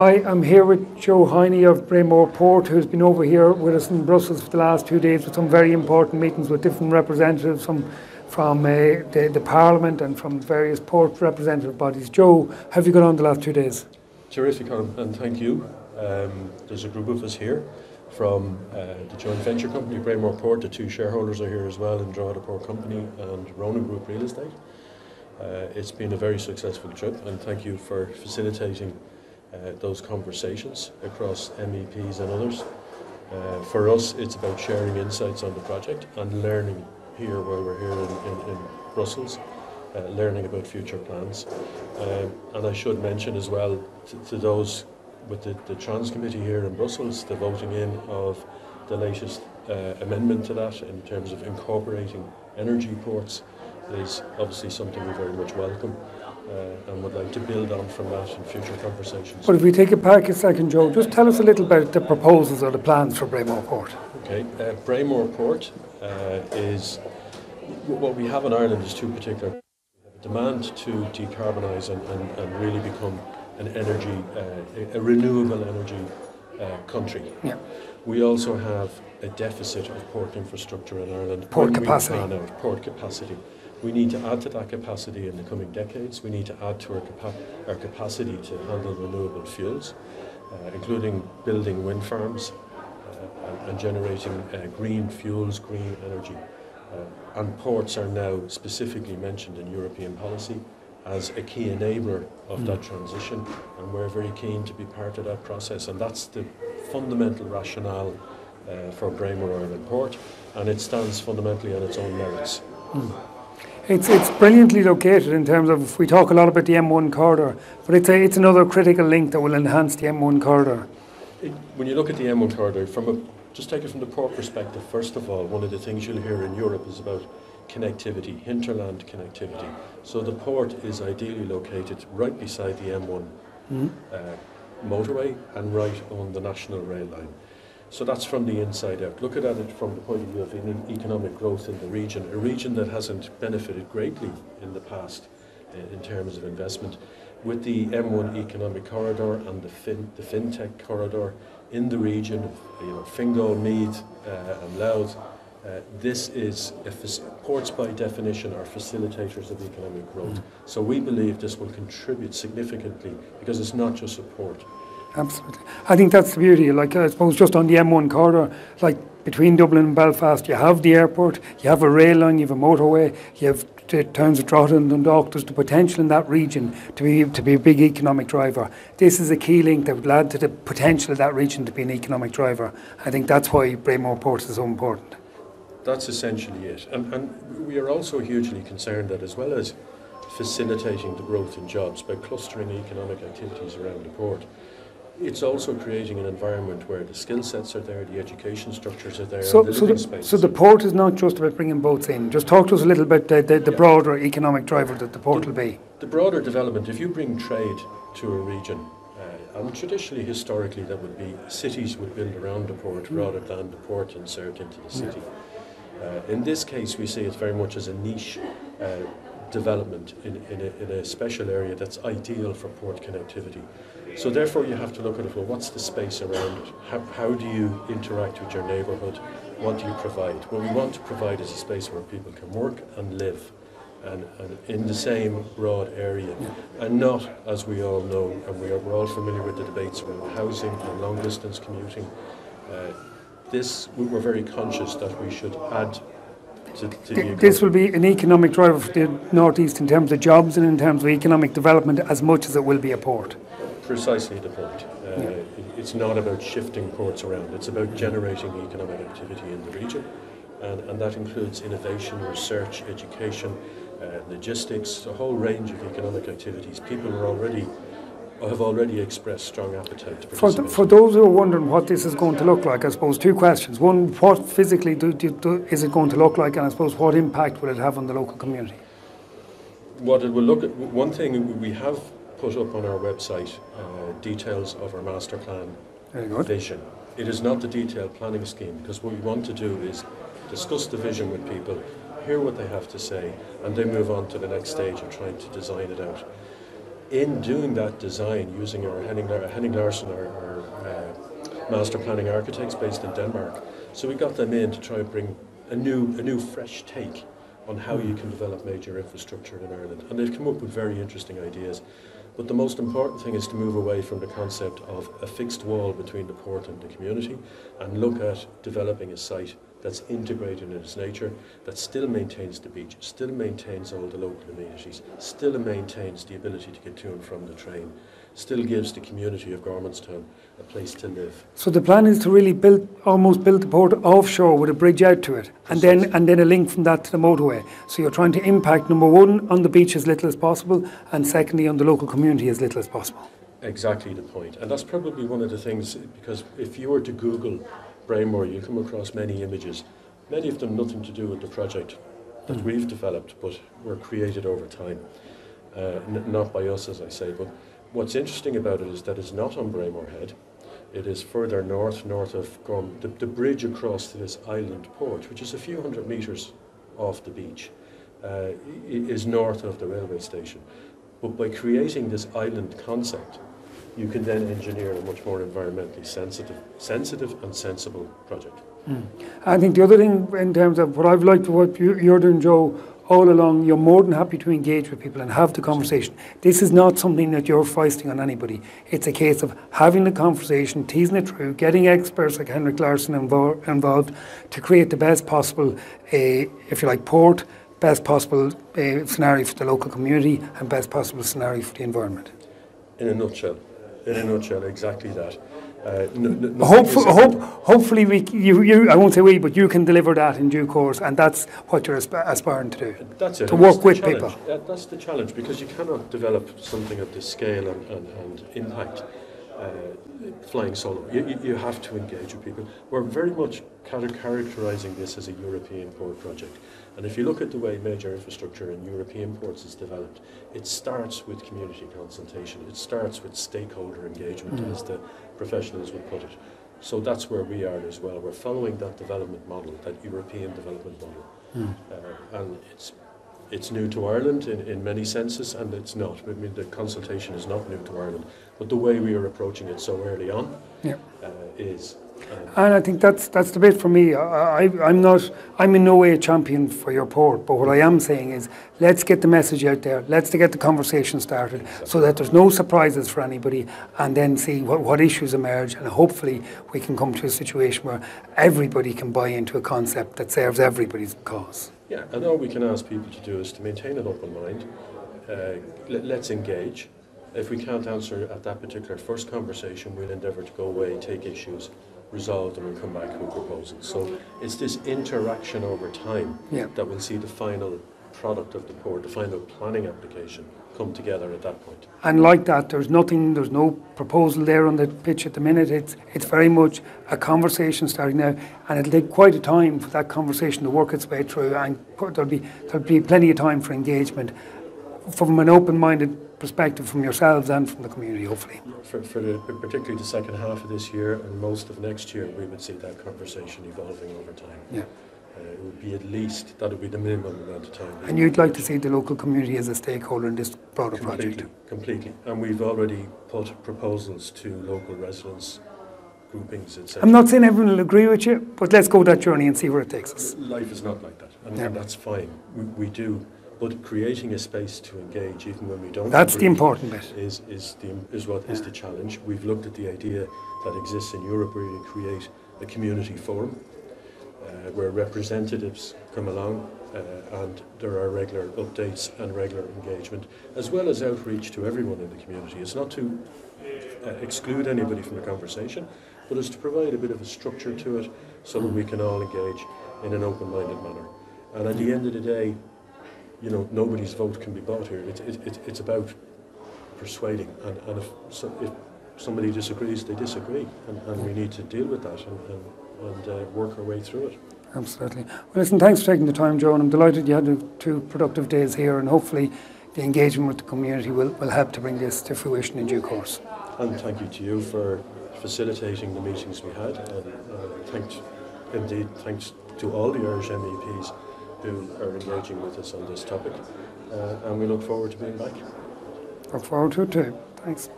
Hi, I'm here with Joe Hiney of Bremore Port, who's been over here with us in Brussels for the last 2 days with some very important meetings with different representatives from the Parliament and from various port representative bodies. Joe, how have you got on the last 2 days? Terrific, Colm, and thank you. There's a group of us here from the joint venture company, Bremore Port. The two shareholders are here as well, in Drogheda Port Company and Ronan Group Real Estate. It's been a very successful trip, and thank you for facilitating those conversations across MEPs and others. For us, it's about sharing insights on the project and learning here while we're here in Brussels, learning about future plans. And I should mention as well to those with the Trans Committee here in Brussels, the voting in of the latest amendment to that in terms of incorporating energy ports is obviously something we very much welcome. And would like to build on from that in future conversations. But if we take it back a second, Joe, just tell us a little about the proposals or the plans for Bremore Port. Okay, Bremore Port is what we have in Ireland is two particular. We have a demand to decarbonise and really become an energy, a renewable energy country. Yeah. We also have a deficit of port infrastructure in Ireland. Port capacity. Port capacity. We need to add to that capacity in the coming decades. We need to add to our capacity to handle renewable fuels, including building wind farms and generating green fuels, green energy. And ports are now specifically mentioned in European policy as a key enabler of that transition, and we're very keen to be part of that process. And that's the fundamental rationale for Bremore Ireland Port, and it stands fundamentally on its own merits. It's brilliantly located in terms of, if we talk a lot about the M1 corridor, but it's another critical link that will enhance the M1 corridor. When you look at the M1 corridor, just take it from the port perspective, first of all, one of the things you'll hear in Europe is about connectivity, hinterland connectivity. So the port is ideally located right beside the M1 motorway and right on the national rail line. So that's from the inside out. Look at it from the point of view of economic growth in the region, a region that hasn't benefited greatly in the past in terms of investment. With the M1 economic corridor and the fintech corridor in the region of Fingal, Meath and Louth, this is, ports by definition are facilitators of economic growth. So we believe this will contribute significantly because it's not just a port. Absolutely. I think that's the beauty. Like, I suppose just on the M1 corridor, like between Dublin and Belfast, you have the airport, you have a rail line, you have a motorway, you have the towns of Drogheda and Dundalk. There's the potential in that region to be a big economic driver. This is a key link that would add to the potential of that region to be an economic driver. I think that's why Bremore Port is so important. That's essentially it. And we are also hugely concerned that as well as facilitating the growth in jobs by clustering economic activities around the port, it's also creating an environment where the skill sets are there, the education structures are there, and the living spaces. So the port is not just about bringing boats in. Just talk to us a little bit the broader economic driver that the port will be. The broader development, if you bring trade to a region, and traditionally, historically, that would be cities would build around the port rather than the port insert into the city. In this case, we see it very much as a niche development in a special area that's ideal for port connectivity. So therefore you have to look at it, well, what's the space around it? How do you interact with your neighbourhood? What do you provide? What we want to provide is a space where people can work and live and in the same broad area, and not, as we all know, and we're all familiar with the debates around housing and long distance commuting. We're very conscious that we should add to the This will be an economic driver for the North East in terms of jobs and in terms of economic development as much as it will be a port. Precisely the point. It's not about shifting ports around, it's about generating economic activity in the region, and that includes innovation, research, education, logistics, a whole range of economic activities. People have already expressed strong appetite to participate. For those who are wondering what this is going to look like, I suppose two questions. One, what physically is it going to look like, and I suppose what impact will it have on the local community? What it will look at, one thing we have put up on our website, details of our master plan vision. It is not the detailed planning scheme, because what we want to do is discuss the vision with people, hear what they have to say, and then move on to the next stage of trying to design it out. In doing that design, using our Henning Larsen, our master planning architects based in Denmark, so we got them in to try and bring a new fresh take on how you can develop major infrastructure in Ireland. And they've come up with very interesting ideas. But the most important thing is to move away from the concept of a fixed wall between the port and the community and look at developing a site that's integrated in its nature, that still maintains the beach, still maintains all the local amenities, still maintains the ability to get to and from the train, still gives the community of Gormanstown a place to live. So the plan is to really almost build the port offshore with a bridge out to it, and then a link from that to the motorway. So you're trying to impact, number one, on the beach as little as possible, and secondly, on the local community as little as possible. Exactly the point. And that's probably one of the things, because if you were to Google Bremore, you'll come across many images, many of them nothing to do with the project that we've developed, but were created over time. Not by us, as I say, but what's interesting about it is that it's not on Bremore Head. It is further north of Gorm. The bridge across to this island port, which is a few hundred metres off the beach, is north of the railway station. But by creating this island concept, you can then engineer a much more environmentally sensitive and sensible project. I think the other thing in terms of what I've liked what you're doing, Joe, all along, you're more than happy to engage with people and have the conversation. This is not something that you're foisting on anybody. It's a case of having the conversation, teasing it through, getting experts like Henrik Larsen involved to create the best possible, if you like, port, best possible scenario for the local community and best possible scenario for the environment. In a nutshell, exactly that. Hopefully, I won't say we, but you can deliver that in due course, and that's what you're aspiring to do. That's it. To work with people. That's the challenge, because you cannot develop something of this scale and impact flying solo. You have to engage with people. We're very much characterising this as a European port project. And if you look at the way major infrastructure in European ports is developed, it starts with community consultation. It starts with stakeholder engagement, as the professionals would put it. So that's where we are as well. We're following that development model, that European development model. And it's new to Ireland in many senses, and it's not. I mean, the consultation is not new to Ireland, but the way we are approaching it so early on is. And I think that's the bit for me. I'm in no way a champion for your port, but what I am saying is let's get the message out there, let's get the conversation started so that there's no surprises for anybody, and then see what issues emerge, and hopefully we can come to a situation where everybody can buy into a concept that serves everybody's cause. Yeah, and all we can ask people to do is to maintain an open mind. Let's engage. If we can't answer at that particular first conversation, we'll endeavour to go away, take issues, resolve them and come back with proposals. So it's this interaction over time that will see the final product of the port, the final planning application come together at that point. And like that, there's no proposal there on the pitch at the minute. It's very much a conversation starting now, and it'll take quite a time for that conversation to work its way through, and there'll be plenty of time for engagement from an open-minded perspective from yourselves and from the community, hopefully. Particularly the second half of this year and most of next year, we would see that conversation evolving over time. Yeah. It would be at least, that would be the minimum amount of time. And you'd like to see the local community as a stakeholder in this broader project? Completely. And we've already put proposals to local residents, groupings, etc. I'm not saying everyone will agree with you, but let's go that journey and see where it takes us. Life is not like that, and that's fine. We do. But creating a space to engage, even when we don't. That's the important bit. Is the challenge. We've looked at the idea that exists in Europe, where you create a community forum, where representatives come along, and there are regular updates and regular engagement, as well as outreach to everyone in the community. It's not to exclude anybody from the conversation, but it's to provide a bit of a structure to it, so that we can all engage in an open-minded manner. And at the end of the day, you know, nobody's vote can be bought here. It's about persuading, and if somebody disagrees, they disagree, and we need to deal with that and work our way through it. Absolutely. Well, listen, thanks for taking the time, Joe, and I'm delighted you had 2 productive days here, and hopefully the engagement with the community will help to bring this to fruition in due course. And thank you to you for facilitating the meetings we had, and thanks to all the Irish MEPs who are engaging with us on this topic, and we look forward to being back. Look forward to it too. Thanks.